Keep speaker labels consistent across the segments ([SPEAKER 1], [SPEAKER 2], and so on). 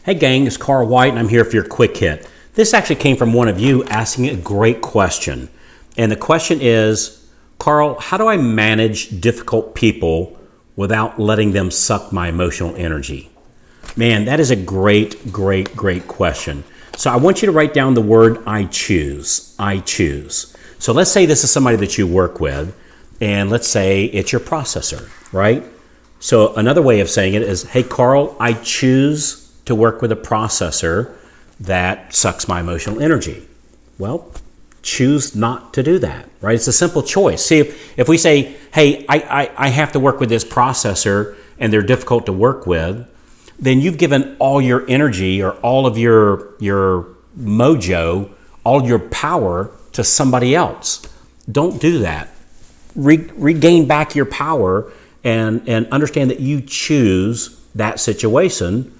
[SPEAKER 1] Hey gang, it's Carl White and I'm here for your quick hit. This actually came from one of you asking a great question. And the question is, Carl, how do I manage difficult people without letting them suck my emotional energy? Man, that is a great question. So I want you to write down the word I choose. I choose. So let's say this is somebody that you work with, and let's say it's your processor, right? So another way of saying it is, hey Carl, I choose to work with a processor that sucks my emotional energy. Well, choose not to do that, right? It's a simple choice. See, if we say, hey, I have to work with this processor and they're difficult to work with, then you've given all your energy or all of your mojo, all your power to somebody else. Don't do that. Regain back your power and understand that you choose that situation.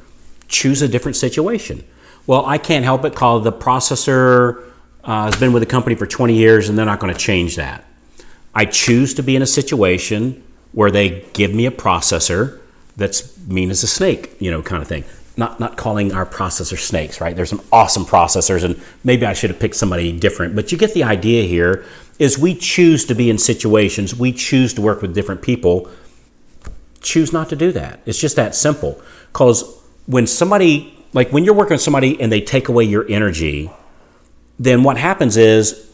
[SPEAKER 1] Choose a different situation. Well, I can't help it because the processor has been with the company for 20 years and they're not going to change that. I choose to be in a situation where they give me a processor that's mean as a snake, kind of thing. Not calling our processor snakes, right? There's some awesome processors and maybe I should have picked somebody different, but you get the idea here is we choose to be in situations, we choose to work with different people. Choose not to do that. It's just that simple. Because when you're working with somebody and they take away your energy, then what happens is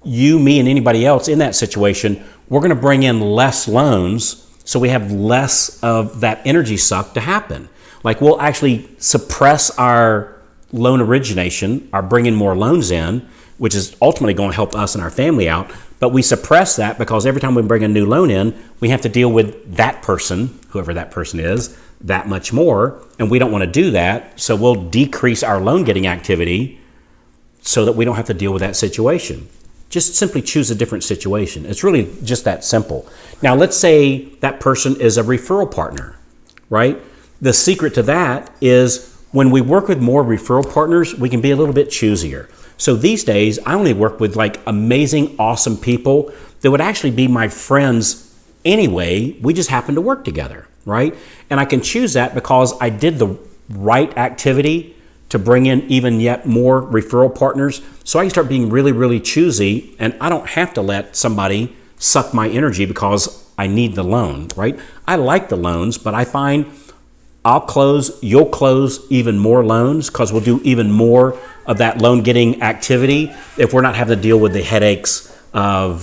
[SPEAKER 1] you, me, and anybody else in that situation, we're going to bring in less loans, so we have less of that energy suck to happen. Like we'll actually suppress our loan origination, our bringing more loans in, which is ultimately going to help us and our family out. But we suppress that because every time we bring a new loan in, we have to deal with that person, whoever that person is, that much more. And we don't want to do that. So we'll decrease our loan getting activity so that we don't have to deal with that situation. Just simply choose a different situation. It's really just that simple. Now, let's say that person is a referral partner, right? The secret to that is when we work with more referral partners, we can be a little bit choosier. So these days, I only work with like amazing, awesome people that would actually be my friends anyway. We just happen to work together, right? And I can choose that because I did the right activity to bring in even yet more referral partners. So I can start being really choosy, and I don't have to let somebody suck my energy because I need the loan, right? I like the loans, but I find you'll close even more loans because we'll do even more of that loan getting activity if we're not having to deal with the headaches of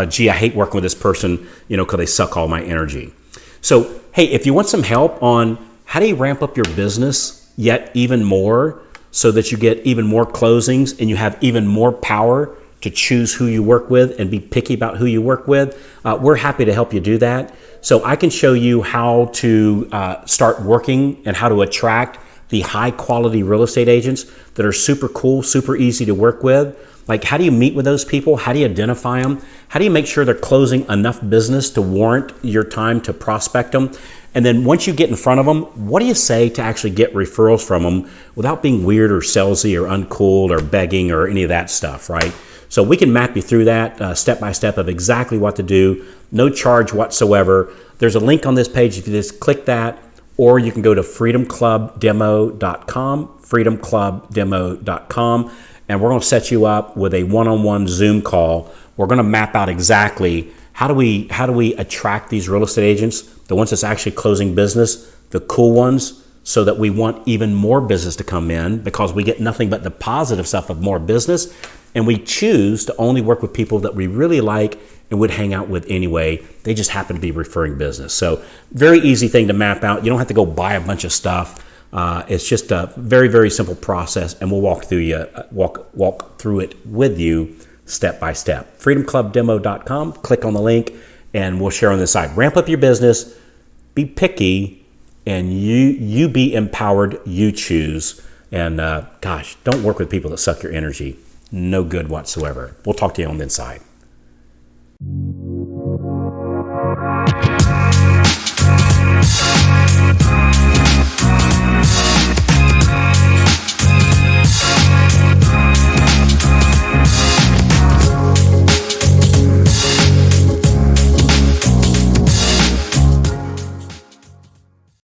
[SPEAKER 1] gee, I hate working with this person, because they suck all my energy. So, hey, if you want some help on how do you ramp up your business yet even more so that you get even more closings and you have even more power to choose who you work with and be picky about who you work with, we're happy to help you do that. So I can show you how to start working and how to attract the high quality real estate agents that are super cool, super easy to work with. Like, how do you meet with those people? How do you identify them? How do you make sure they're closing enough business to warrant your time to prospect them? And then once you get in front of them, what do you say to actually get referrals from them without being weird or salesy or uncool or begging or any of that stuff, right? So we can map you through that step by step of exactly what to do. No charge whatsoever. There's a link on this page if you just click that, or you can go to freedomclubdemo.com, freedomclubdemo.com, and we're going to set you up with a one-on-one Zoom call. We're going to map out exactly how do we attract these real estate agents, the ones that's actually closing business, the cool ones, so that we want even more business to come in because we get nothing but the positive stuff of more business. And we choose to only work with people that we really like and would hang out with anyway. They just happen to be referring business. So very easy thing to map out. You don't have to go buy a bunch of stuff. It's just a very simple process, and we'll walk through it with you step by step. freedomclubdemo.com, click on the link, and we'll share on the side. Ramp up your business, be picky, and you be empowered, you choose. And gosh, don't work with people that suck your energy. No good whatsoever. We'll talk to you on the inside.